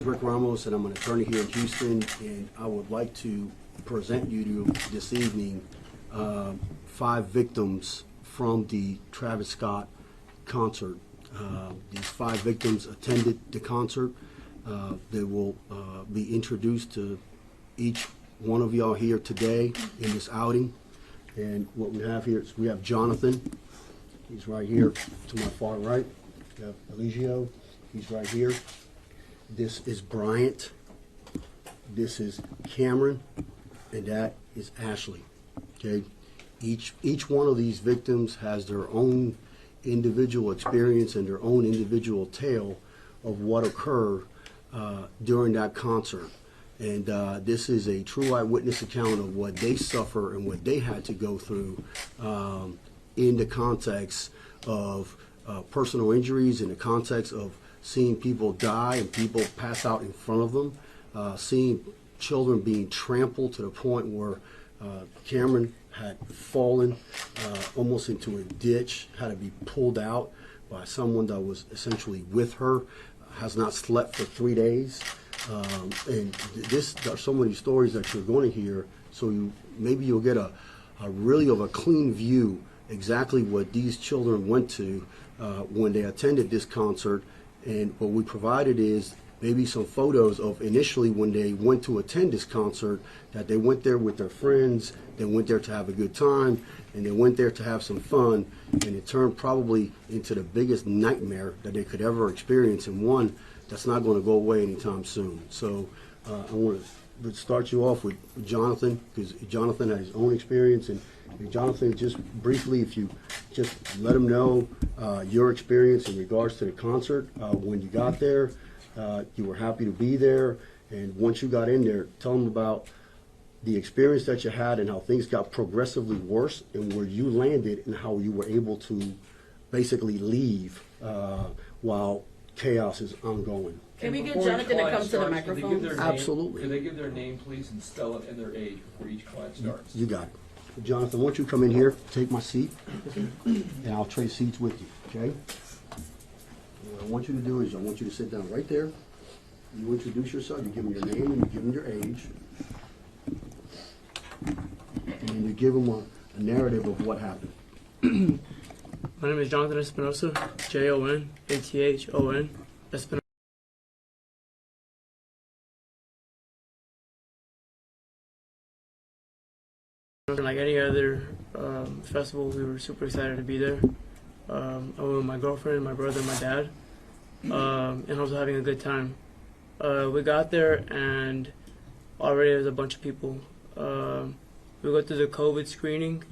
Rick Ramos, and I'm an attorney here in Houston, and I would like to present you to this evening 5 victims from the Travis Scott concert. These 5 victims attended the concert. They will be introduced to each one of y'all here today in this outing. And what we have here is we have Jonathan. He's right here to my far right. We have Eligio. He's right here. This is Bryant. This is Cameron, and that is Ashley. Okay, each one of these victims has their own individual experience and their own individual tale of what occurred during that concert. And this is a true eyewitness account of what they suffer and what they had to go through in the context of personal injuries, in the context of seeing people die and people pass out in front of them, seeing children being trampled to the point where Cameron had fallen almost into a ditch, had to be pulled out by someone that was essentially with her, has not slept for 3 days. And there are so many stories that you're going to hear, so maybe you'll get a really of a clean view exactly what these children went to when they attended this concert. And what we provided is maybe some photos of initially when they went to attend this concert, that they went there with their friends, they went there to have a good time, and they went there to have some fun, and it turned probably into the biggest nightmare that they could ever experience, and one that's not going to go away anytime soon. So I want to start you off with Jonathan, because Jonathan had his own experience. And Jonathan, just briefly, if you just let him know your experience in regards to the concert, when you got there, you were happy to be there, and once you got in there, tell them about the experience that you had and how things got progressively worse and where you landed and how you were able to basically leave while chaos is ongoing. Can we get Jonathan to come to the microphone? Absolutely. Can they give their name, please, and spell it and their age before each client starts? You got it. Jonathan, why don't you come in here, take my seat, and I'll trade seats with you, okay? What I want you to do is I want you to sit down right there. You introduce yourself, you give them your name, and you give them your age. And you give them a narrative of what happened. My name is Jonathan Espinosa, Jonathon Espinosa. Like any other festival, we were super excited to be there. I went with my girlfriend, my brother, and my dad, and I was having a good time. We got there, and already there's a bunch of people. We go through the COVID screening,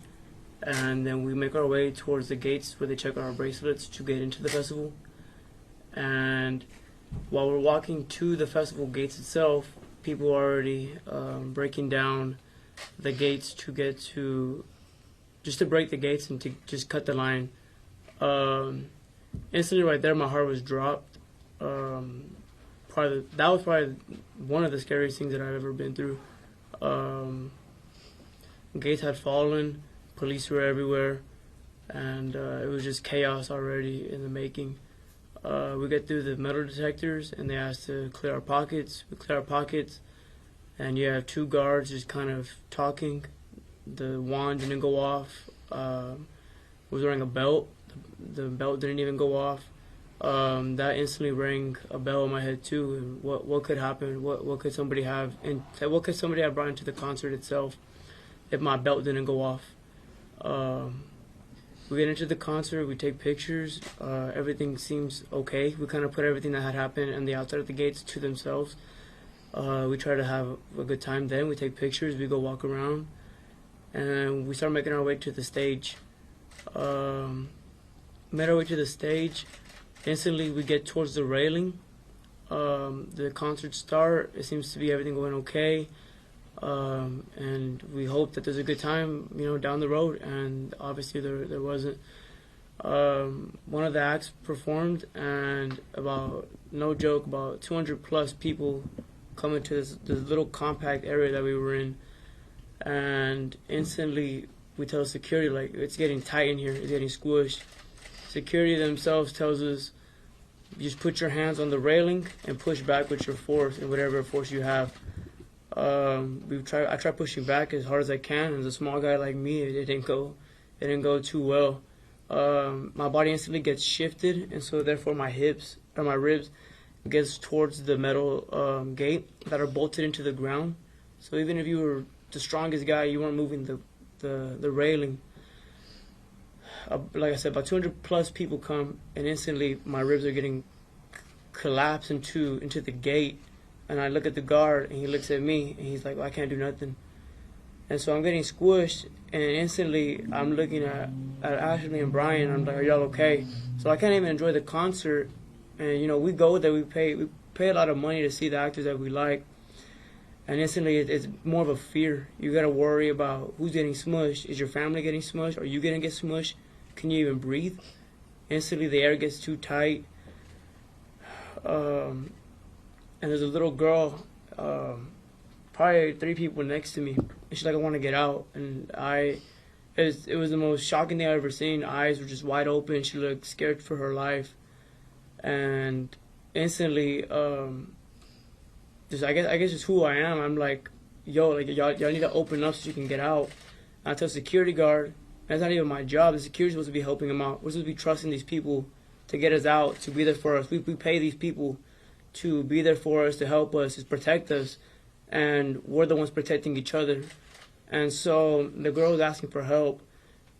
and then we make our way towards the gates where they check our bracelets to get into the festival. And while we're walking to the festival gates itself, people are already breaking down the gates to get to, just to break the gates and to just cut the line. Instantly right there, my heart was dropped. That was probably one of the scariest things that I've ever been through. Gates had fallen, police were everywhere, and it was just chaos already in the making. We get through the metal detectors, and they asked to clear our pockets. We clear our pockets, and you have 2 guards just kind of talking. The wand didn't go off. I was wearing a belt. The belt didn't even go off. That instantly rang a bell in my head too. What could happen? What could somebody have? And what could somebody have brought into the concert itself if my belt didn't go off? We get into the concert. We take pictures. Everything seems okay. We kind of put everything that had happened on the outside of the gates to themselves. We try to have a good time then. We take pictures, we go walk around, and we start making our way to the stage. Made our way to the stage. Instantly, we get towards the railing. The concert start. It seems to be everything going okay. And we hope that there's a good time, down the road, and obviously there wasn't. One of the acts performed, and no joke, about 200 plus people come into this little compact area that we were in, and instantly we tell security, like, it's getting tight in here, it's getting squished. Security themselves tells us, You just put your hands on the railing and push back with your force and whatever force you have. I tried pushing back as hard as I can. As a small guy like me, it didn't go too well. My body instantly gets shifted, and so therefore my hips or my ribs gets towards the metal gate that are bolted into the ground. So even if you were the strongest guy, you weren't moving the railing. Like I said, about 200 plus people come, and instantly my ribs are getting collapsed into the gate. And I look at the guard, and he looks at me, and he's like, well, I can't do nothing. And so I'm getting squished, and instantly I'm looking at Ashley and Brian. I'm like, are y'all okay? So I can't even enjoy the concert. And, you know, we go there, we pay a lot of money to see the actors that we like. And instantly it's more of a fear. You got to worry about who's getting smushed. Is your family getting smushed? Are you going to get smushed? Can you even breathe? Instantly the air gets too tight. And there's a little girl, probably 3 people next to me. And she's like, I want to get out. And it was the most shocking thing I've ever seen. Eyes were just wide open. She looked scared for her life. And instantly, I guess just who I am. I'm like, yo, like y'all need to open up so you can get out. And I tell security guard, that's not even my job. The security's supposed to be helping them out. We're supposed to be trusting these people to get us out, to be there for us. We pay these people to be there for us, to help us, to protect us, and we're the ones protecting each other. And so the girl was asking for help,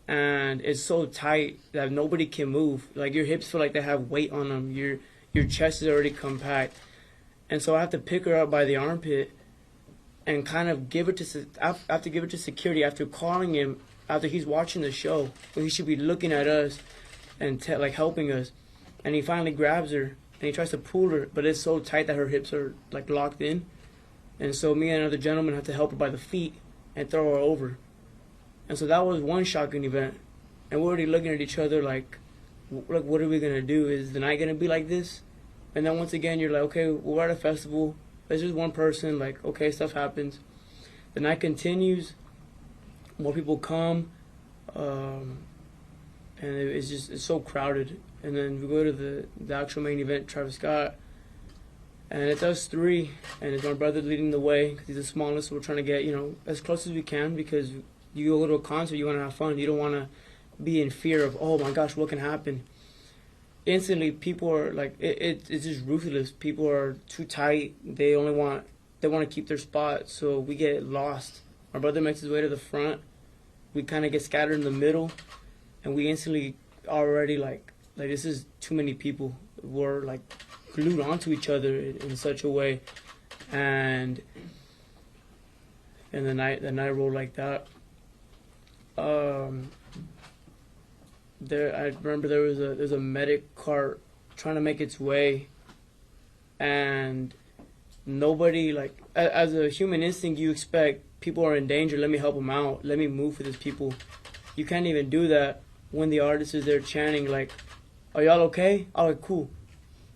and it's so tight that nobody can move. Like your hips feel like they have weight on them. Your chest is already compact. And so I have to pick her up by the armpit and kind of give it to. I have to give it to security after calling him after he's watching the show. Well, he should be looking at us and like helping us. And he finally grabs her and he tries to pull her, but it's so tight that her hips are like locked in. And so me and another gentleman have to help her by the feet and throw her over. And so that was one shocking event. And we're already looking at each other like what are we gonna do? Is the night gonna be like this? And then once again, you're like, okay, we're at a festival. There's just one person. Like, okay, stuff happens. The night continues. More people come. And it's so crowded. And then we go to the actual main event, Travis Scott. And it's us 3. And it's my brother leading the way because he's the smallest. So we're trying to get, as close as we can because you go to a concert, you want to have fun. You don't want to be in fear of, oh my gosh, what can happen? Instantly, people are like, it's just ruthless. People are too tight. They want to keep their spot, so we get lost. My brother makes his way to the front. We kind of get scattered in the middle, and we instantly already like this is too many people. We're like glued onto each other in such a way, and the night rolled like that. I remember there's a medic cart trying to make its way, and nobody, like, as a human instinct, you expect people are in danger. Let me help them out. Let me move for these people. You can't even do that when the artist is there chanting like, "Are y'all okay?" "All right, cool."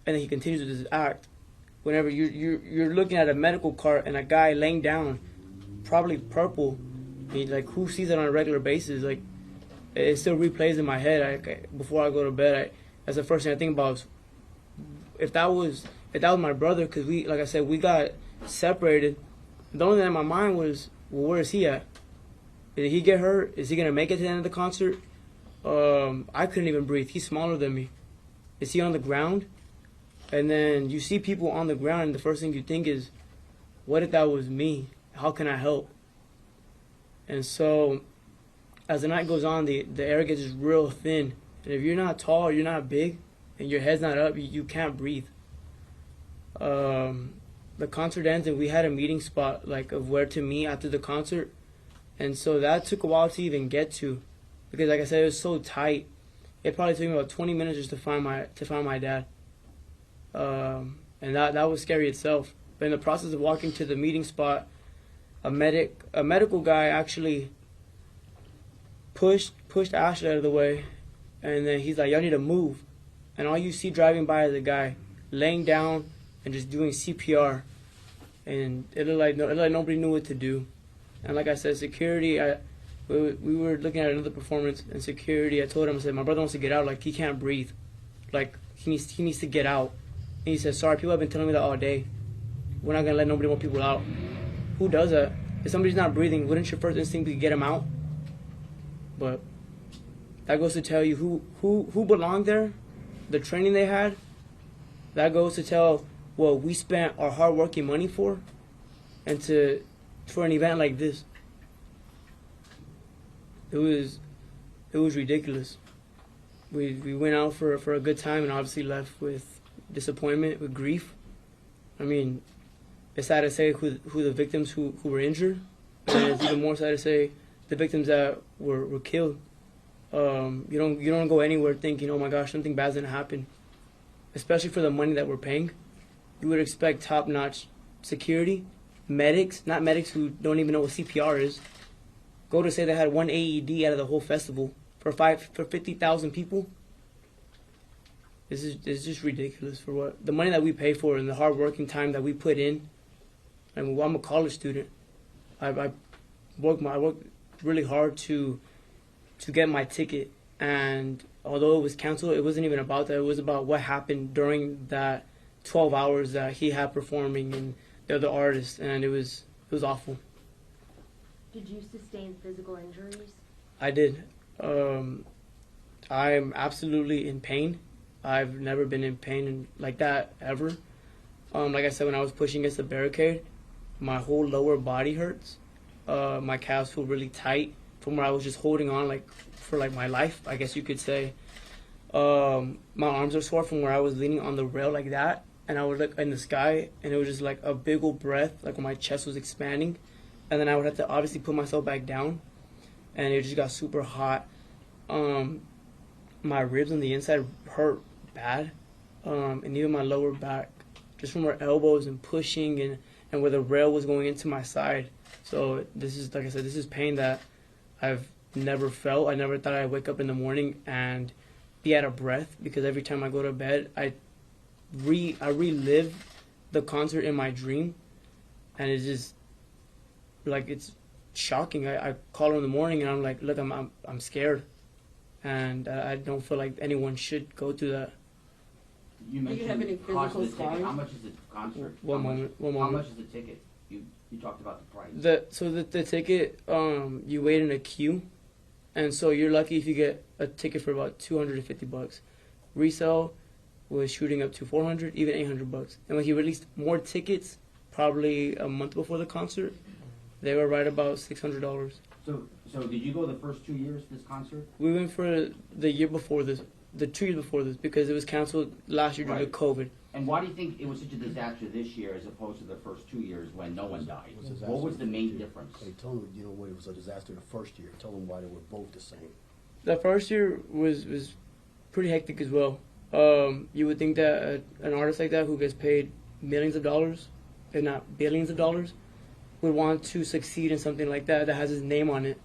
And then he continues with his act. Whenever you're looking at a medical cart and a guy laying down, probably purple, like who sees it on a regular basis? Like, it still replays in my head. Before I go to bed, that's the first thing I think about. Is if that was my brother, because like I said, we got separated. The only thing in my mind was, well, where is he at? Did he get hurt? Is he gonna make it to the end of the concert? I couldn't even breathe. He's smaller than me. Is he on the ground? And then you see people on the ground, and the first thing you think is, what if that was me? How can I help? And so, as the night goes on, the air gets just real thin. And if you're not tall, you're not big, and your head's not up, you can't breathe. The concert ends, and we had a meeting spot, like, of where to meet after the concert. And so that took a while to even get to. Because, like I said, it was so tight. It probably took me about 20 minutes just to find my dad. And that was scary itself. But in the process of walking to the meeting spot, a medical guy actually pushed Ashley out of the way, and then he's like, "Y'all need to move." And all you see driving by is a guy laying down and just doing CPR, and it looked like nobody knew what to do. And like I said, security, we were looking at another performance, and security, I told him, I said, my brother wants to get out, like, he can't breathe. Like, he needs to get out. And he said, sorry, people have been telling me that all day. We're not going to let nobody more people out. Who does that? If somebody's not breathing, wouldn't your first instinct be to get them out? But that goes to tell you who belonged there, the training they had. That goes to tell what we spent our hard-working money for, and for an event like this. It was ridiculous. We went out for a good time and obviously left with disappointment, with grief. I mean, it's sad to say who the victims who were injured, and it's even more sad to say the victims that were killed. You don't go anywhere thinking, oh my gosh, something bad's gonna happen. Especially for the money that we're paying, you would expect top-notch security, medics, not medics who don't even know what CPR is. Go to say they had one AED out of the whole festival for 50,000 people. This is just ridiculous for what the money that we pay for and the hard working time that we put in. I mean, I'm a college student. I worked really hard to get my ticket, and although it was canceled, it wasn't even about that. It was about what happened during that 12 hours that he had performing and the other artists, and it was awful. Did you sustain physical injuries? I did. I'm absolutely in pain. I've never been in pain like that ever. Like I said, when I was pushing against the barricade, my whole lower body hurts. My calves feel really tight from where I was just holding on for my life, I guess you could say. My arms are sore from where I was leaning on the rail like that, and I would look in the sky, and it was just like a big old breath, like when my chest was expanding, and then I would have to obviously put myself back down, and it just got super hot. My ribs on the inside hurt bad, and even my lower back, just from where elbows and pushing and where the rail was going into my side. So this is, like I said, this is pain that I've never felt. I never thought I'd wake up in the morning and be out of breath, because every time I go to bed, I relive the concert in my dream, and it's just like, it's shocking. I call her in the morning and I'm like, look, I'm scared, and I don't feel like anyone should go through that. Do you have any physical scarring? How much is the concert? One moment. How much is the ticket? You talked about the price. The ticket, you wait in a queue, and so you're lucky if you get a ticket for about $250. Resale was shooting up to $400, even $800. And when he released more tickets, probably a month before the concert, they were right about $600. So did you go the first 2 years this concert? We went for the year before this, the 2 years before this, because it was canceled last year due to COVID. And why do you think it was such a disaster this year as opposed to the first 2 years when no one died? What was the main difference? They told them, what, it was a disaster the first year. Tell them why they were both the same. The first year was pretty hectic as well. You would think that an artist like that who gets paid millions of dollars, if not billions of dollars, would want to succeed in something like that has his name on it,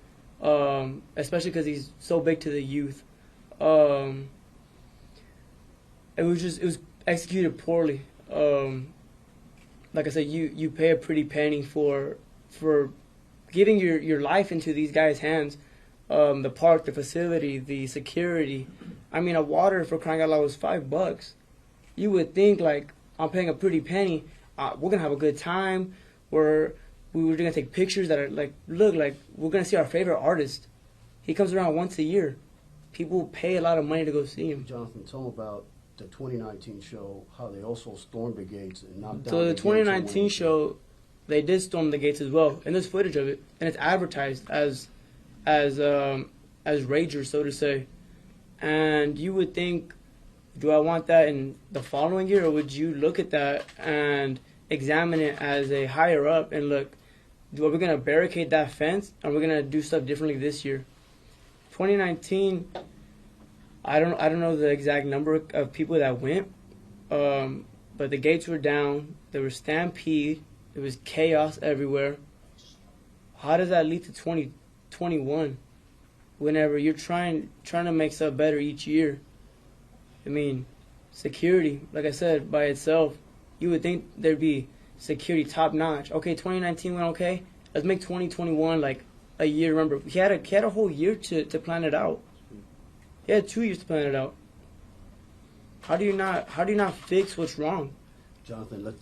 especially because he's so big to the youth. It was executed poorly. Like I said, you pay a pretty penny for giving your life into these guys' hands. The park, the facility, the security. I mean, a water, for crying out loud, was $5. You would think, like, I'm paying a pretty penny. We're gonna have a good time. We were gonna take pictures that are like, look, like we're gonna see our favorite artist. He comes around once a year. People pay a lot of money to go see him. Jonathan, tell them about the 2019 show, how they also stormed the gates and knocked down So the gates 2019 show, they did storm the gates as well, and there's footage of it, and it's advertised as Rager, so to say. And you would think, do I want that in the following year, or would you look at that and examine it as a higher up and look, are we going to barricade that fence, and we're going to do stuff differently this year? 2019, I don't know the exact number of people that went, but the gates were down, there was stampede, there was chaos everywhere. How does that lead to 2021? Whenever you're trying to make stuff better each year. I mean, security, like I said, by itself, you would think there'd be security top notch. Okay, 2019 went okay. Let's make 2021 like a year. Remember, he had a whole year to plan it out. He had 2 years to plan it out. How do you not fix what's wrong? Jonathan, let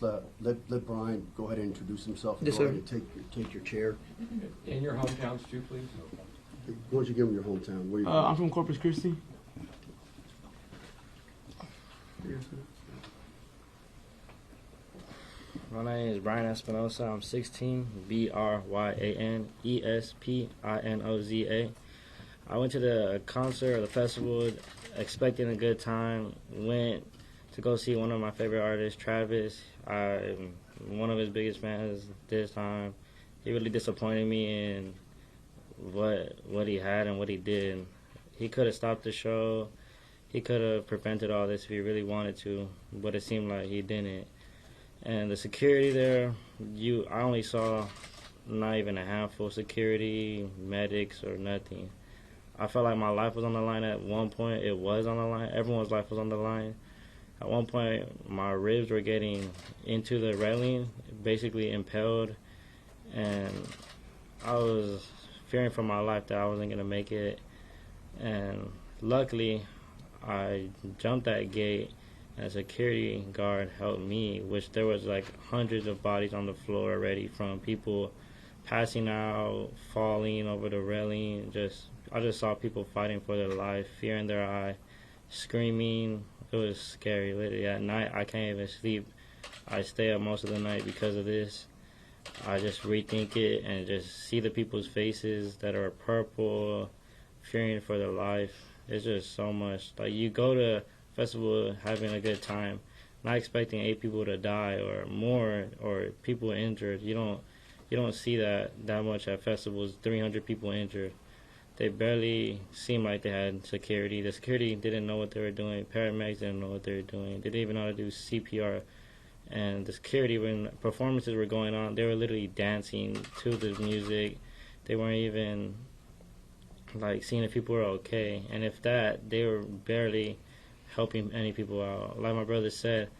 Brian go ahead and introduce himself. Yes, Go ahead sir. and take your chair. In your hometowns too, please. Why don't you give him your hometown? Where you I'm from Corpus Christi. My name is Brian Espinosa. I'm 16, BryanEspinoza. I went to the concert or the festival expecting a good time. Went to go see one of my favorite artists, Travis. I'm one of his biggest fans this time. He really disappointed me in what he had and what he did. He could have stopped the show. He could have prevented all this if he really wanted to, but it seemed like he didn't. And the security there, I only saw not even a handful of security, medics, or nothing. I felt like my life was on the line at one point. It was on the line. Everyone's life was on the line. At one point, my ribs were getting into the railing, basically impaled, and I was fearing for my life that I wasn't going to make it. And luckily, I jumped that gate, and a security guard helped me, which there was like hundreds of bodies on the floor already from people passing out, falling over the railing. I just saw people fighting for their life, fear in their eye, screaming. It was scary. Literally at night, I can't even sleep. I stay up most of the night because of this. I just rethink it and just see the people's faces that are purple, fearing for their life. It's just so much. Like, you go to a festival having a good time, not expecting 8 people to die or more, or people injured. You don't see that much at festivals. 300 people injured. They barely seemed like they had security. The security didn't know what they were doing. Paramedics didn't know what they were doing. They didn't even know how to do CPR. And the security, when performances were going on, they were literally dancing to the music. They weren't even like seeing if people were okay. And if that, they were barely helping any people out. Like my brother said,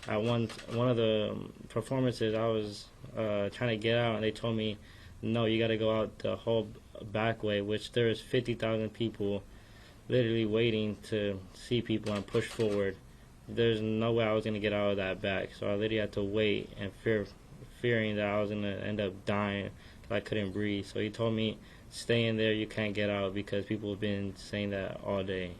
at one of the performances, I was trying to get out, and they told me, no, you got to go out the whole back way, which there's 50,000 people literally waiting to see people and push forward. There's no way I was going to get out of that back, so I literally had to wait and fearing that I was going to end up dying, that I couldn't breathe. So he told me, stay in there, you can't get out, because people have been saying that all day,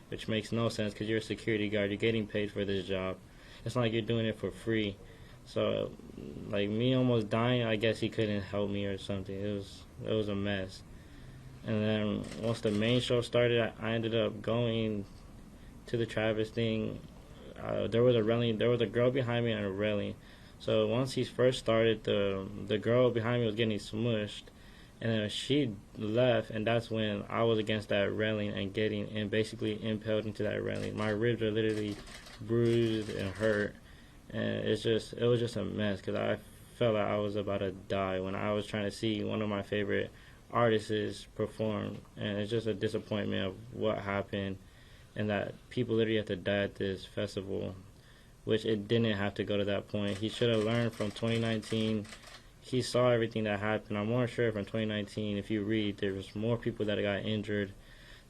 which makes no sense because you're a security guard, you're getting paid for this job. It's not like you're doing it for free. So, like, me almost dying, I guess he couldn't help me or something. It was a mess. And then once the main show started, I ended up going to the Travis thing. There was a railing. There was a girl behind me and a railing. So once he first started, the girl behind me was getting smushed, and then she left, and that's when I was against that railing and basically impaled into that railing. My ribs are literally bruised and hurt, and it was just a mess because I felt like I was about to die when I was trying to see one of my favorite artists perform, and it's just a disappointment of what happened, and that people literally have to die at this festival, which it didn't have to go to that point. He should have learned from 2019. He saw everything that happened. I'm more sure from 2019, if you read, there was more people that got injured.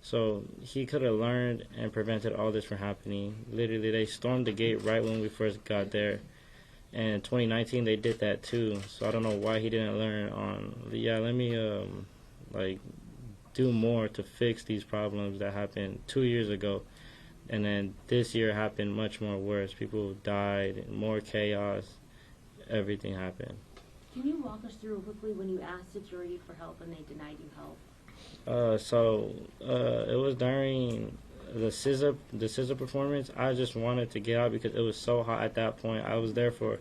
So he could have learned and prevented all this from happening. Literally, they stormed the gate right when we first got there. And in 2019, they did that too. So I don't know why he didn't learn let me do more to fix these problems that happened 2 years ago. And then this year happened much more worse. People died, more chaos, everything happened. Can you walk us through quickly when you asked security for help and they denied you help? It was during the SZA performance. I just wanted to get out because it was so hot at that point. I was there for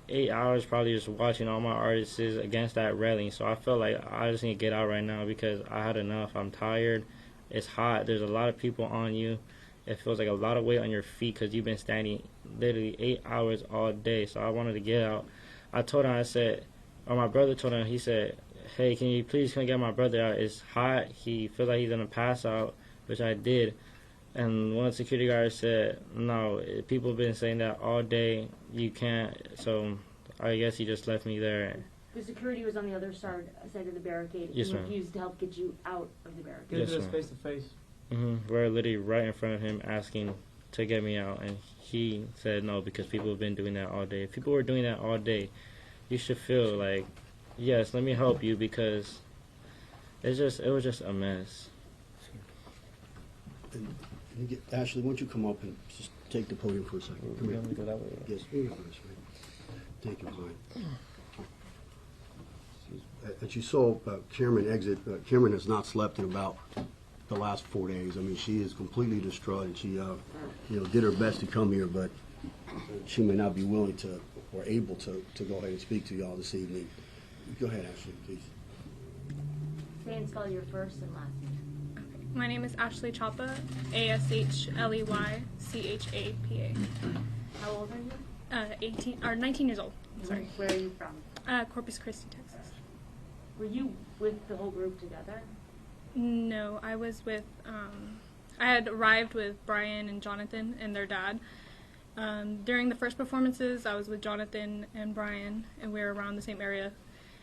8 hours probably just watching all my artists against that railing. So I felt like I just need to get out right now because I had enough. I'm tired. It's hot. There's a lot of people on you. It feels like a lot of weight on your feet because you've been standing literally 8 hours all day. So I wanted to get out. I told him, my brother told him, he said, hey, can you please come get my brother out? It's hot. He feels like he's going to pass out, which I did. And one security guard said, no, people have been saying that all day. You can't. So I guess he just left me there. The security was on the other side of the barricade Yes, and ma'am. refused to help get you out of the barricade. Yes, Yes, ma'am. face to face. We're literally right in front of him asking to get me out, and he said no because people have been doing that all day. If people were doing that all day, you should feel like, yes, let me help you, because it was just a mess. And Ashley, why don't you come up and just take the podium for a second? Come here. Go that way. Yes, here you go, this way. Take your time. As you saw Cameron exit, Cameron has not slept in about the last 4 days. I mean, she is completely distraught, and she, did her best to come here, but she may not be willing to or able to go ahead and speak to y'all this evening. Go ahead, Ashley, please. Say and spell your first and last name. My name is Ashley Chapa, ASHLEYCHAPA. How old are you? 19 years old. Sorry. Where are you from? Corpus Christi, Texas. Were you with the whole group together? No, I was with, I had arrived with Brian and Jonathan and their dad. During the first performances, I was with Jonathan and Brian, and we were around the same area.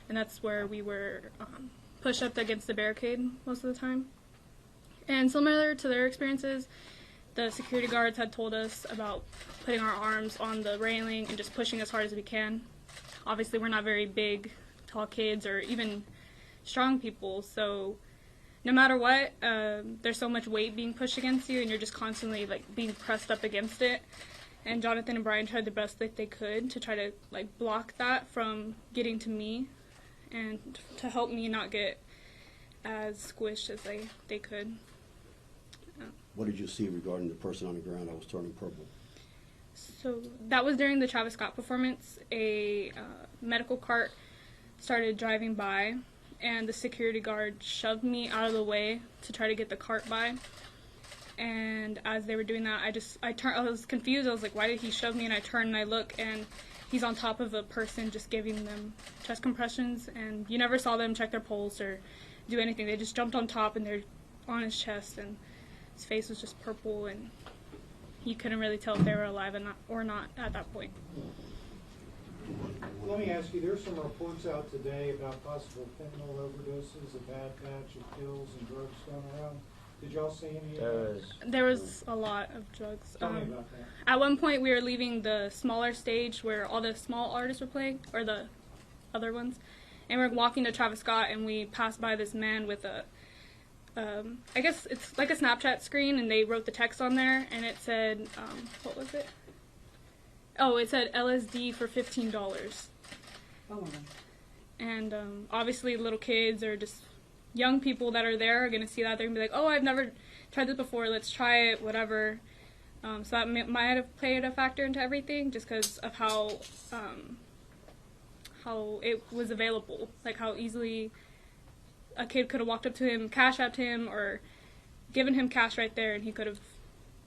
And that's where we were pushed up against the barricade most of the time. And similar to their experiences, the security guards had told us about putting our arms on the railing and just pushing as hard as we can. Obviously, we're not very big, tall kids or even strong people, so no matter what, there's so much weight being pushed against you, and you're just constantly like being pressed up against it. And Jonathan and Brian tried the best that they could to try to like block that from getting to me, and to help me not get as squished as they could. What did you see regarding the person on the ground that was turning purple? So that was during the Travis Scott performance. A medical cart started driving by, and the security guard shoved me out of the way to try to get the cart by. And as they were doing that, I was confused. I was like, why did he shove me? And I turned and I look, and he's on top of a person just giving them chest compressions, and you never saw them check their pulse or do anything. They just jumped on top, and they're on his chest, and his face was just purple, and you couldn't really tell if they were alive or not at that point. Let me ask you, there's some reports out today about possible fentanyl overdoses, a bad batch of pills and drugs going around. Did y'all see any of that? There was a lot of drugs. Tell me about that. At one point, we were leaving the smaller stage where all the small artists were playing, or the other ones, and we were walking to Travis Scott, and we passed by this man with a, I guess it's like a Snapchat screen, and they wrote the text on there, and it said, what was it? Oh, it said LSD for $15. Oh, And obviously little kids or just young people that are there are going to see that. They're going to be like, oh, I've never tried this before, let's try it, whatever. So that might have played a factor into everything, just because of how it was available, like how easily a kid could have walked up to him, cash out to him, or given him cash right there, and he could have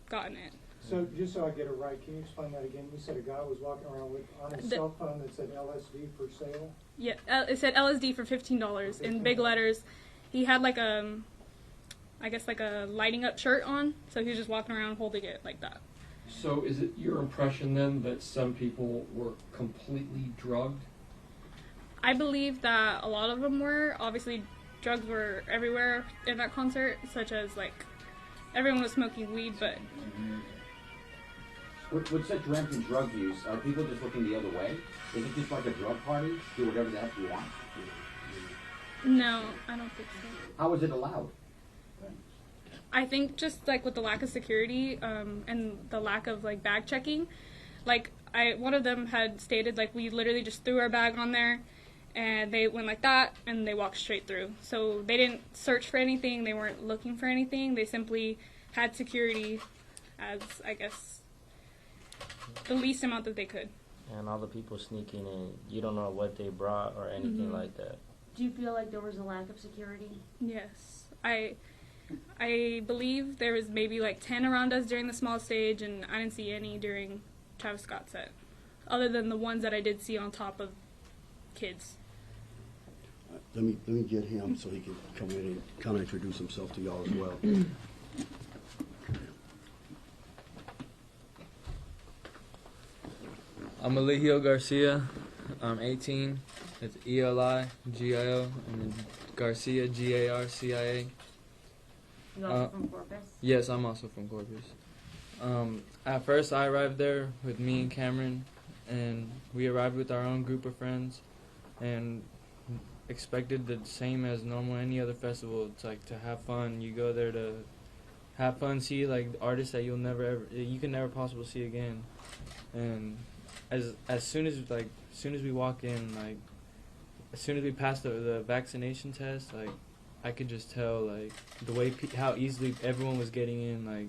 gotten it. So just so I get it right, can you explain that again? You said a guy was walking around on his cell phone that said LSD for sale? Yeah, it said LSD for $15 in big letters. He had like I guess like a lighting up shirt on, so he was just walking around holding it like that. So is it your impression then that some people were completely drugged? I believe that a lot of them were. Obviously, drugs were everywhere in that concert, such as like everyone was smoking weed, but With such rampant drug use, are people just looking the other way? Is it just like a drug party? Do whatever the heck you want? no, I don't think so. How is it allowed? I think just like with the lack of security and the lack of like bag checking, like one of them had stated like we literally just threw our bag on there, and they went like that and they walked straight through. So they didn't search for anything. They weren't looking for anything. They simply had security as, I guess, the least amount that they could. And all the people sneaking in, you don't know what they brought or anything like that. Do you feel like there was a lack of security? Yes. I believe there was maybe like 10 around us during the small stage, and I didn't see any during Travis Scott's set, other than the ones that I did see on top of kids. Let me get him so he can come in and kind of introduce himself to y'all as well. I'm Eligio Garcia. I'm 18. It's ELIGIO, and then Garcia, GARCIA. You also from Corpus? Yes, I'm also from Corpus. At first, I arrived there with me and Cameron, and we arrived with our own group of friends, and expected the same as normal any other festival. It's like to have fun. You go there to have fun, see like artists that you can never possibly see again. And as soon as we walk in, like as soon as we passed the vaccination test, like I could just tell like the way how easily everyone was getting in, like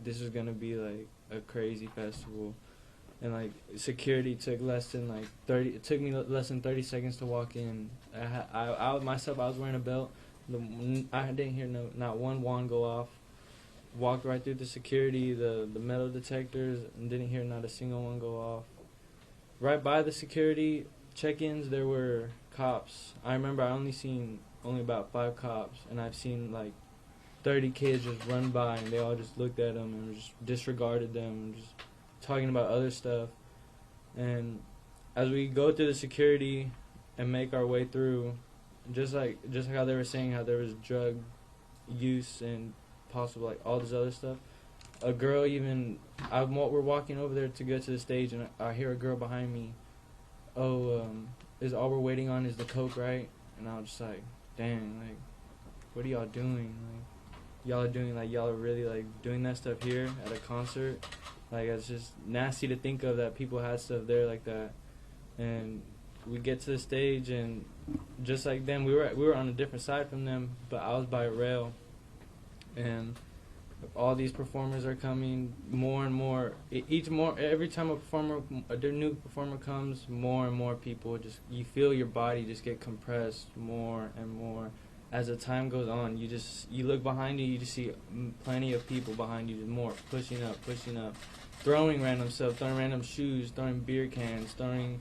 this was gonna be like a crazy festival. And like security took less than like 30. It took me less than 30 seconds to walk in. I was wearing a belt. I didn't hear not one wand go off. Walked right through the security, the metal detectors, and didn't hear not a single one go off. Right by the security check-ins, there were cops. I remember I only about 5 cops, and I've seen like 30 kids just run by, and they all just looked at them and just disregarded them and just talking about other stuff. And as we go through the security and make our way through, just like how they were saying how there was drug use and possible like all this other stuff, a girl we're walking over there to go to the stage, and I hear a girl behind me, is all we're waiting on is the coke, right? And I was just like, dang, like what are y'all doing? Like y'all are really like doing that stuff here at a concert? Like it's just nasty to think of that people had stuff there like that. And we get to the stage, and just like them, we were on a different side from them, but I was by a rail, and all these performers are coming, more and more. Every time a new performer comes, more and more people you feel your body just get compressed more and more. As the time goes on, you look behind you, you just see plenty of people behind you, more pushing up, throwing random stuff, throwing random shoes, throwing beer cans, throwing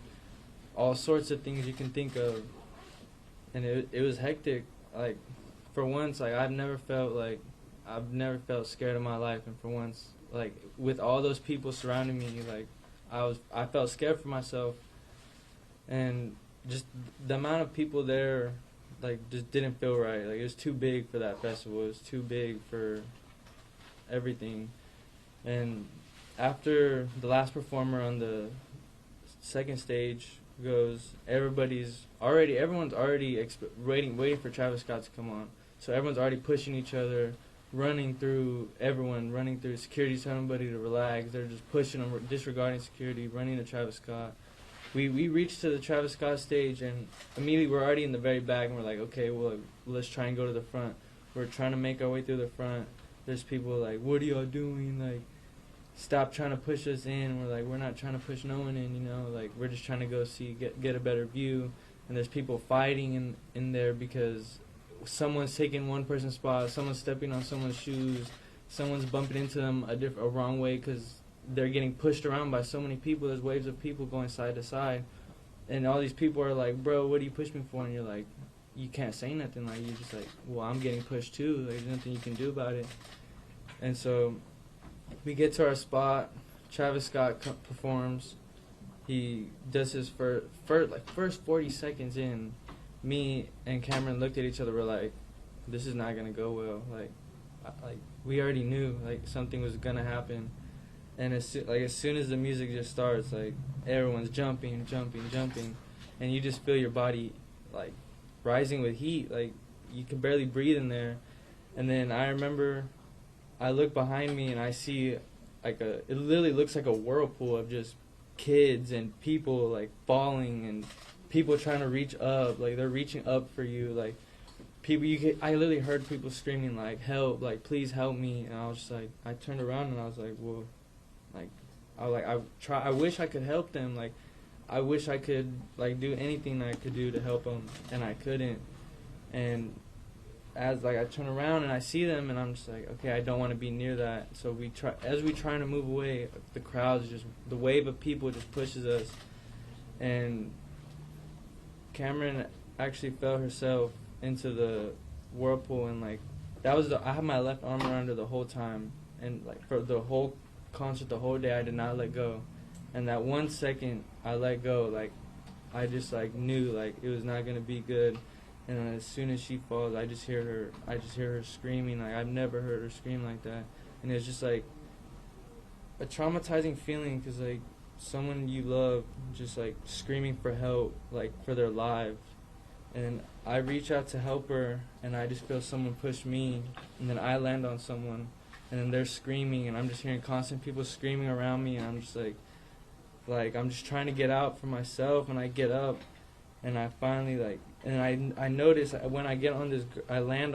all sorts of things you can think of. And it was hectic. Like for once, like I've never felt scared in my life, and for once, like with all those people surrounding me, like I felt scared for myself. And just the amount of people there, like just didn't feel right. Like it was too big for that festival. It was too big for everything. And after the last performer on the second stage goes, everyone's already waiting for Travis Scott to come on. So everyone's already pushing each other, running through security, telling everybody to relax. They're just pushing them, disregarding security, running to Travis Scott. We reached to the Travis Scott stage, and immediately we're already in the very back, and we're like, okay, well, let's try and go to the front. We're trying to make our way through the front. There's people like, what are y'all doing? Like, stop trying to push us in. We're like, we're not trying to push no one in, like, we're just trying to go get a better view. And there's people fighting in there because someone's taking one person's spot, someone's stepping on someone's shoes, someone's bumping into them a wrong way because they're getting pushed around by so many people. There's waves of people going side to side, and all these people are like, bro, what do you push me for? And you're like, you can't say nothing. Like, you're just like, well, I'm getting pushed too. Like, there's nothing you can do about it. And so we get to our spot. Travis Scott performs. He does his first 40 seconds in. Me and Cameron looked at each other. We're like, this is not gonna go well. Like we already knew like something was gonna happen. And as soon as the music just starts, like everyone's jumping, and you just feel your body like rising with heat. Like you can barely breathe in there. And then I remember I look behind me and I see it literally looks like a whirlpool of just kids and people like falling and people trying to reach up, like they're reaching up for you, like people I literally heard people screaming like help, like please help me. And I was just like, I turned around and I was like, well, like I wish I could help them, like I wish I could like do anything I could do to help them, and I couldn't. And as like I turn around and I see them, and I'm just like, okay, I don't want to be near that. So we trying to move away, the wave of people just pushes us, and Cameron actually fell herself into the whirlpool, and like I had my left arm around her the whole time, and like for the whole concert, the whole day, I did not let go. And that 1 second I let go, like I just like knew like it was not gonna be good. and as soon as she falls, I just hear her screaming. Like, I've never heard her scream like that, and it's just like a traumatizing feeling, because like someone you love just like screaming for help, like for their lives. And I reach out to help her, and I just feel someone push me, and then I land on someone, and then they're screaming, and I'm just hearing constant people screaming around me, and I'm just like I'm just trying to get out for myself, and I get up, and I finally and I notice when I get on this, I landed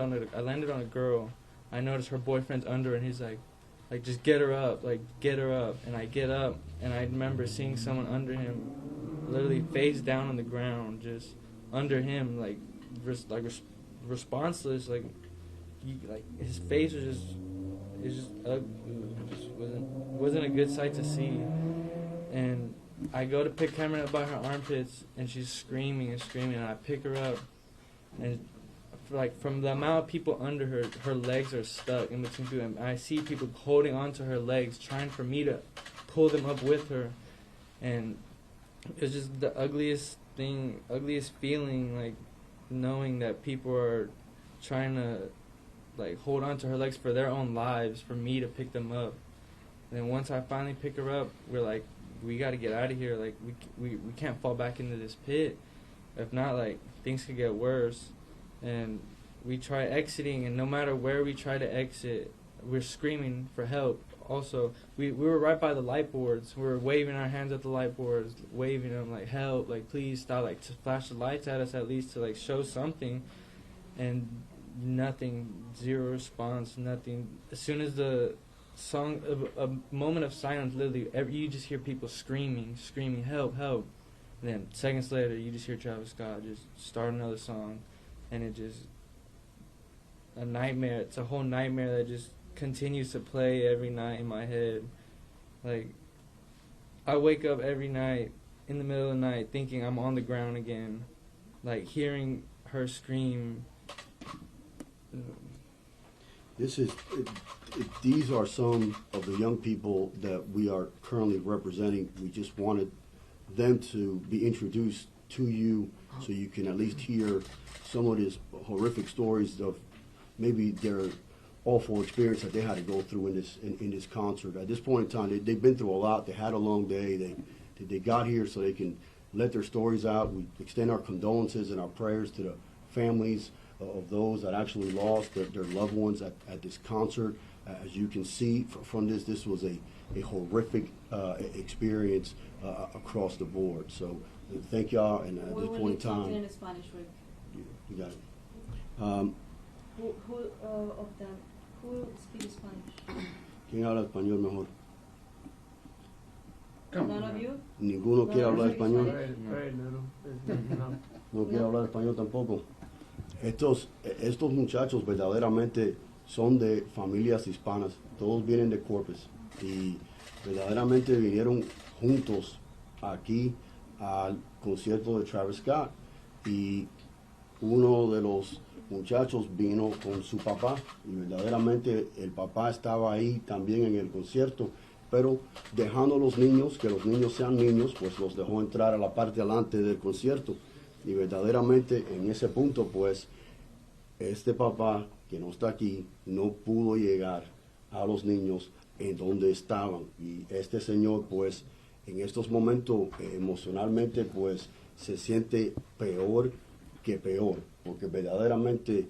on a girl. I notice her boyfriend's under her, and he's like just get her up, and I get up, and I remember seeing someone under him, literally face down on the ground, just under him, responseless, his face was just ugly. It just wasn't a good sight to see. And I go to pick Cameron up by her armpits, and she's screaming and screaming, and I pick her up, and from the amount of people under her, her legs are stuck in between two, and I see people holding onto her legs, trying for me to pull them up with her, and it's just the ugliest feeling, knowing that people are trying to hold on to her legs for their own lives, for me to pick them up. And then once I finally pick her up, we're we got to get out of here. We can't fall back into this pit. If not, things could get worse. And we try exiting, and no matter where we try to exit, we're screaming for help. Also, we were right by the light boards. We were waving our hands at the light boards, waving them help, please stop, to flash the lights at us at least, to show something. And nothing, zero response, nothing. As soon as the song, a moment of silence, literally, you just hear people screaming, help, help. And then seconds later, you just hear Travis Scott just start another song, and it just a nightmare. It's a whole nightmare that just continues to play every night in my head. I wake up every night in the middle of the night thinking I'm on the ground again, hearing her scream. These are some of the young people that we are currently representing. We just wanted them to be introduced to you so you can at least hear some of these horrific stories of maybe their awful experience that they had to go through in this concert. At this point in time, they've been through a lot. They had a long day. They got here so they can let their stories out. We extend our condolences and our prayers to the families of those that actually lost their loved ones at this concert. As you can see from this was a horrific experience across the board. So thank y'all, and at this point in time, in Spanish, you got it. Who of them? Who speaks Spanish? ¿Quién habla español mejor? None of you? ¿Ninguno quiere hablar español? Very little. ¿No quiere hablar español tampoco? Estos muchachos verdaderamente son de familias hispanas. Todos vienen de Corpus y verdaderamente vinieron juntos aquí al concierto de Travis Scott. Y uno de los muchachos vino con su papá y verdaderamente el papá estaba ahí también en el concierto, pero dejando a los niños, que los niños sean niños, pues los dejó entrar a la parte delante del concierto. Y verdaderamente en ese punto, pues, este papá que no está aquí no pudo llegar a los niños en donde estaban. Y este señor, pues, en estos momentos emocionalmente, pues, se siente peor que peor, porque verdaderamente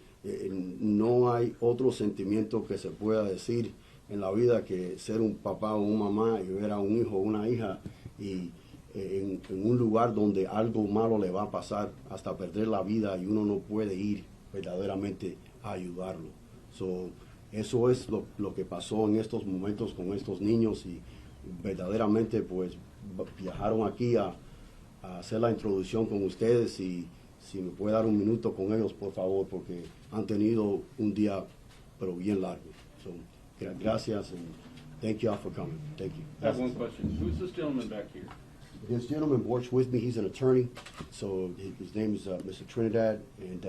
no hay otro sentimiento que se pueda decir en la vida que ser un papá o una mamá y ver a un hijo o una hija y en un lugar donde algo malo le va a pasar hasta perder la vida y uno no puede ir verdaderamente a ayudarlo. Eso es lo que pasó en estos momentos con estos niños y verdaderamente pues viajaron aquí a hacer la introducción con ustedes y si me puede dar un minuto con ellos, por favor, porque han tenido un día pero bien largo. Gracias and thank you all for coming. Thank you. I have one question. Who's this gentleman back here? This gentleman works with me. He's an attorney. So his name is Mr. Trinidad, and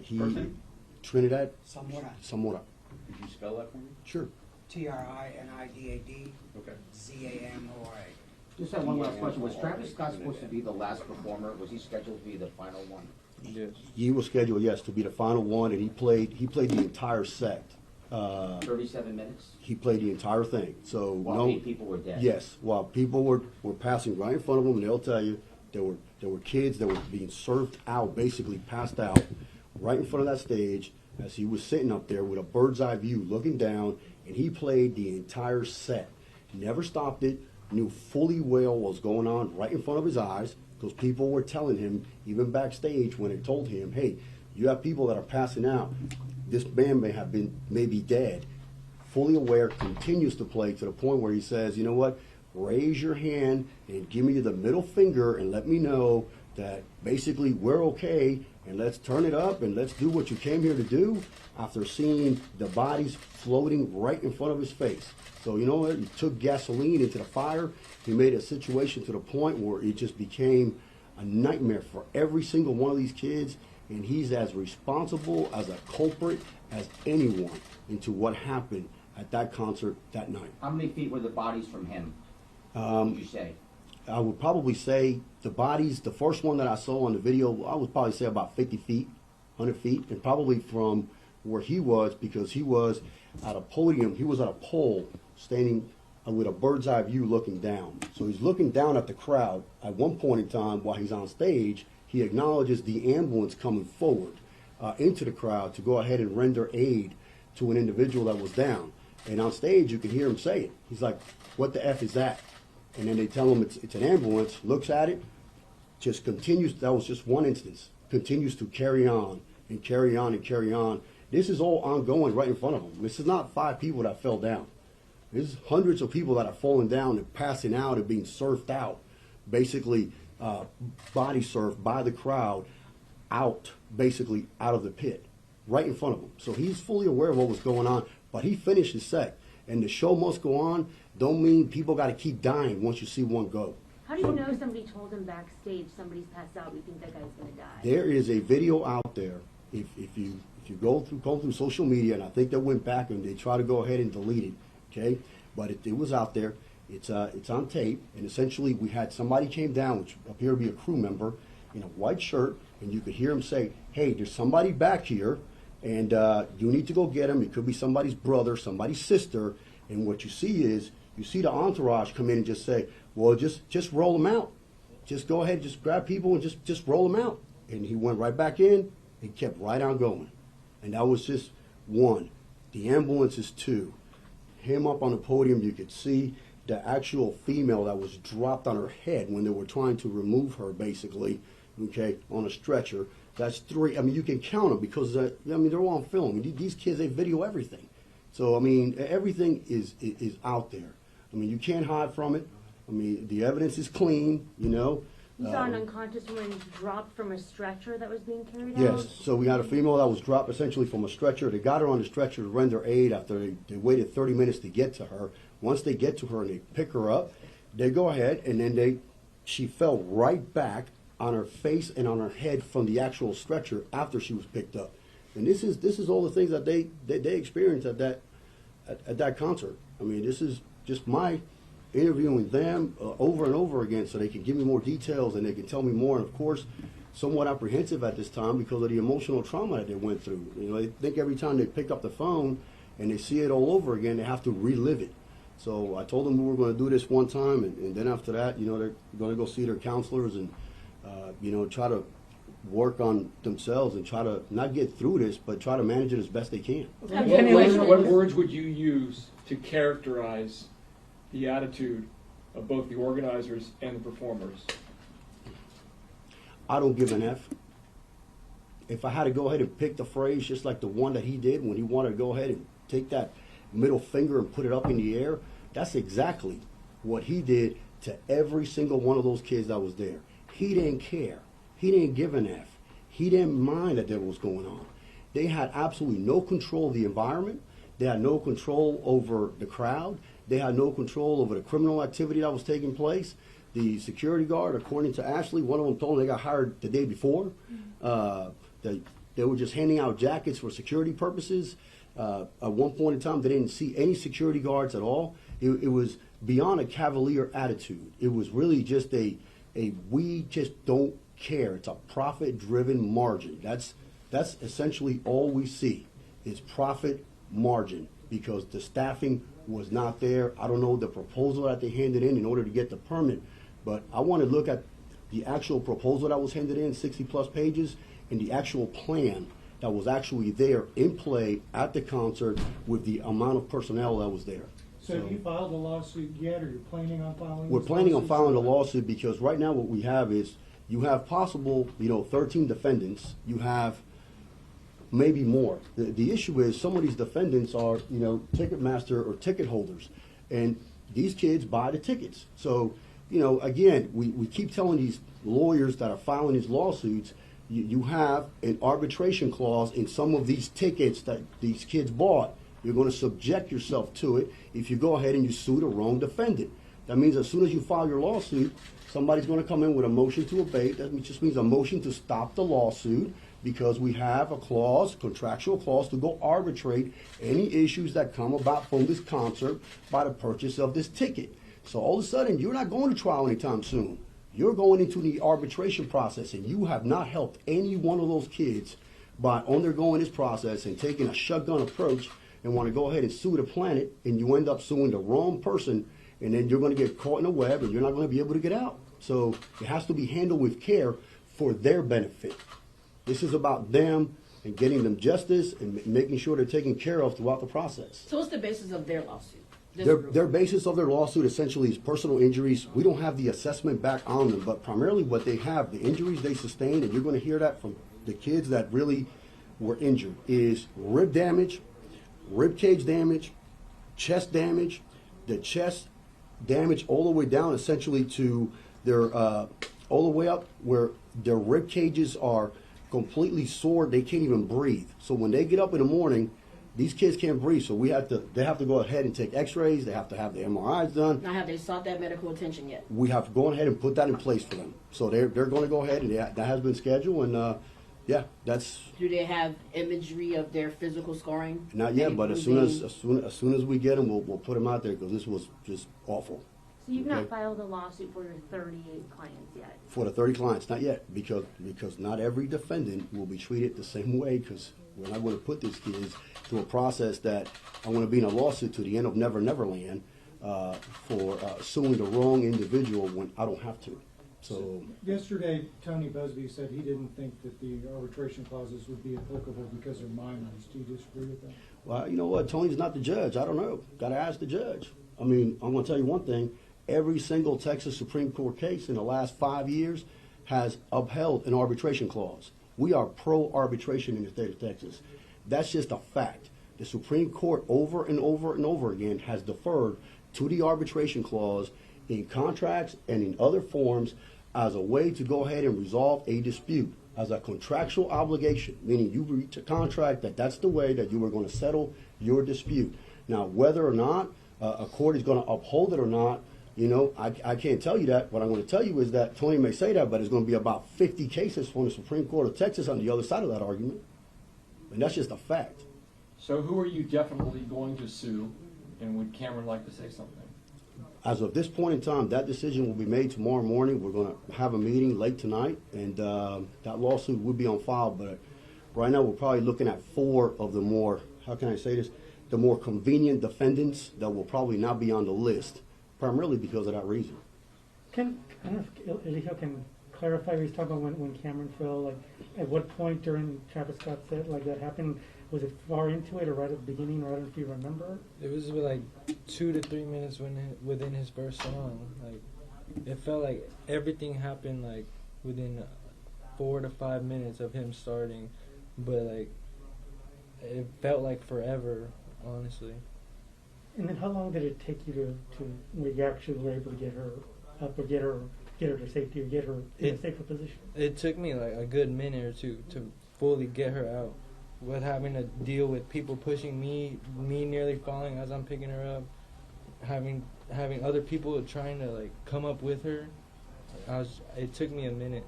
he First name? Trinidad Zamora. Could you spell that for me? Sure. Trinidad Okay. Zamora. Just have one last question. Was Travis Scott supposed to be the last performer? Was he scheduled to be the final one? Yes. He was scheduled, yes, to be the final one, and he played the entire set. 37 minutes? He played the entire thing. So While 8 people were dead? Yes, while people were passing right in front of him, and they'll tell you there were kids that were being served out, basically passed out, right in front of that stage as he was sitting up there with a bird's eye view looking down, and he played the entire set. Never stopped it, knew fully well what was going on right in front of his eyes, because people were telling him, even backstage when they told him, hey, you have people that are passing out. This man may be dead. Fully aware, continues to play to the point where he says, you know what, raise your hand and give me the middle finger and let me know that basically we're okay, and let's turn it up and let's do what you came here to do, after seeing the bodies floating right in front of his face. So you know what, he took gasoline into the fire. He made a situation to the point where it just became a nightmare for every single one of these kids, and he's as responsible as a culprit as anyone into what happened at that concert that night. How many feet were the bodies from him, would you say? I would probably say the bodies, the first one that I saw on the video, I would probably say about 50 feet, 100 feet, and probably from where he was, because he was at a podium, he was at a pole standing with a bird's eye view looking down. So he's looking down at the crowd. At one point in time, while he's on stage, he acknowledges the ambulance coming forward into the crowd to go ahead and render aid to an individual that was down. And on stage, you can hear him say it. He's like, what the F is that? And then they tell him it's an ambulance, looks at it, just continues. That was just one instance. Continues to carry on and carry on and carry on. This is all ongoing right in front of him. This is not 5 people that fell down. This is hundreds of people that are falling down and passing out and being surfed out, basically body surfed by the crowd out, basically out of the pit, right in front of him. So he's fully aware of what was going on, but he finished his set. And the show must go on. Don't mean people got to keep dying once you see one go. How do you know somebody told him backstage somebody's passed out, we think that guy's going to die? There is a video out there. If you go through social media, and I think they went back and they try to go ahead and delete it, okay? But it was out there. It's on tape, and essentially we had somebody came down, which appeared to be a crew member, in a white shirt, and you could hear him say, hey, there's somebody back here, and you need to go get him. It could be somebody's brother, somebody's sister, and what you see is, you see the entourage come in and just say, well, just roll them out. Just go ahead, just grab people and just roll them out. And he went right back in and kept right on going. And that was just one. The ambulance is 2. Him up on the podium, you could see the actual female that was dropped on her head when they were trying to remove her, basically, okay, on a stretcher. That's 3. I mean, you can count them because, they're all on film. These kids, they video everything. So, I mean, everything is out there. I mean, you can't hide from it. I mean, the evidence is clean, you know. You saw an unconscious woman dropped from a stretcher that was being carried out? Yes, so we had a female that was dropped essentially from a stretcher. They got her on the stretcher to render aid after they waited 30 minutes to get to her. Once they get to her and they pick her up, they go ahead and then she fell right back on her face and on her head from the actual stretcher after she was picked up. And this is all the things that they experienced at that concert. I mean, this is just my interviewing them over and over again so they can give me more details and they can tell me more. And of course, somewhat apprehensive at this time because of the emotional trauma that they went through. You know, they think every time they pick up the phone and they see it all over again, they have to relive it. So I told them we were going to do this one time, and then after that, you know, they're going to go see their counselors and, you know, try to work on themselves and try to not get through this, but try to manage it as best they can. What words would you use to characterize the attitude of both the organizers and the performers? I don't give an F. If I had to go ahead and pick the phrase just like the one that he did when he wanted to go ahead and take that middle finger and put it up in the air, that's exactly what he did to every single one of those kids that was there. He didn't care. He didn't give an F. He didn't mind that was going on. They had absolutely no control of the environment. They had no control over the crowd. They had no control over the criminal activity that was taking place. The security guard, according to Ashley, one of them told them they got hired the day before. They were just handing out jackets for security purposes. At one point in time, they didn't see any security guards at all. it was beyond a cavalier attitude. It was really just a we just don't care. It's a profit-driven margin. That's essentially all we see is profit margin, because the staffing was not there. I don't know the proposal that they handed in order to get the permit, but I want to look at the actual proposal that was handed in, 60-plus pages, and the actual plan that was actually there in play at the concert with the amount of personnel that was there. So have you filed a lawsuit yet, or you're planning on filing? We're this planning on lawsuit? filing a lawsuit because right now what we have is you have possible, 13 defendants. You have maybe more. The issue is some of these defendants are, Ticketmaster or ticket holders, and these kids buy the tickets. So, again, we keep telling these lawyers that are filing these lawsuits, you have an arbitration clause in some of these tickets that these kids bought. You're going to subject yourself to it if you go ahead and you sue the wrong defendant. That means as soon as you file your lawsuit, somebody's going to come in with a motion to abate. That just means a motion to stop the lawsuit, because we have a clause, contractual clause, to go arbitrate any issues that come about from this concert by the purchase of this ticket. So all of a sudden, you're not going to trial anytime soon. You're going into the arbitration process, and you have not helped any one of those kids by undergoing this process and taking a shotgun approach and want to go ahead and sue the planet, and you end up suing the wrong person, and then you're going to get caught in a web, and you're not going to be able to get out. So it has to be handled with care for their benefit. This is about them and getting them justice and making sure they're taken care of throughout the process. So what's the basis of their lawsuit? Their basis of their lawsuit essentially is personal injuries. We don't have the assessment back on them, but primarily what they have, the injuries they sustained, and you're going to hear that from the kids that really were injured, is rib damage, rib cage damage, chest damage, the chest damage all the way down essentially to their, all the way up where their rib cages are completely sore. They can't even breathe. So when they get up in the morning, these kids can't breathe. So they have to go ahead and take x-rays. They have to have the MRIs done. Now, have they sought that medical attention yet? We have to go ahead and put that in place for them. So they're going to go ahead, and that has been scheduled. And that's. Do they have imagery of their physical scarring? Not yet, but as soon as we get them, we'll put them out there, because this was just awful. So you've not filed a lawsuit for your 38 clients yet? For the 30 clients, not yet, because not every defendant will be treated the same way, because we're not going to put these kids through a process that I want to be in a lawsuit to the end of Never Never Land for suing the wrong individual when I don't have to. So yesterday, Tony Busby said he didn't think that the arbitration clauses would be applicable because they're minors. Do you disagree with that? Well, you know what? Tony's not the judge. I don't know. Got to ask the judge. I mean, I'm going to tell you one thing. Every single Texas Supreme Court case in the last 5 years has upheld an arbitration clause. We are pro-arbitration in the state of Texas. That's just a fact. The Supreme Court over and over and over again has deferred to the arbitration clause in contracts and in other forms as a way to go ahead and resolve a dispute, as a contractual obligation, meaning you reach a contract that's the way that you were going to settle your dispute. Now, whether or not a court is going to uphold it or not, I can't tell you that. What I'm going to tell you is that Tony may say that, but it's going to be about 50 cases from the Supreme Court of Texas on the other side of that argument. And that's just a fact. So who are you definitely going to sue, and would Cameron like to say something? As of this point in time, that decision will be made tomorrow morning. We're going to have a meeting late tonight, and that lawsuit will be on file. But right now, we're probably looking at 4 of the more, how can I say this, the more convenient defendants that will probably not be on the list, primarily because of that reason. I don't know if Eligio can clarify what he's talking about when Cameron fell. Like, at what point during Travis Scott's set like that happened? Was it far into it, or right at the beginning, or I don't know if you remember? It was like 2 to 3 minutes within his first song. Like, it felt like everything happened like within 4 to 5 minutes of him starting, but like it felt like forever, honestly. And then how long did it take you to where you actually were able to get her up, or get her to safety, or get her in a safer position? It took me like a good minute or two to fully get her out, with having to deal with people pushing me nearly falling as I'm picking her up, having other people trying to like come up with her. It took me a minute.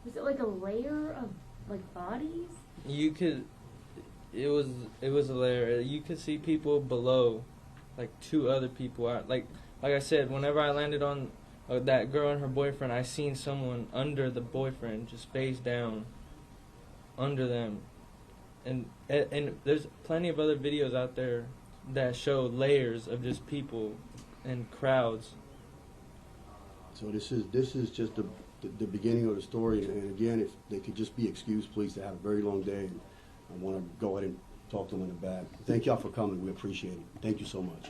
Was it like a layer of like bodies? It was a layer. You could see people below, like 2 other people. Like I said, whenever I landed on that girl and her boyfriend, I seen someone under the boyfriend, just face down, under them, and there's plenty of other videos out there that show layers of just people and crowds. So this is just the beginning of the story, and again, if they could just be excused, please. They had a very long day, and I want to go ahead and talk to them in the back. Thank y'all for coming. We appreciate it. Thank you so much.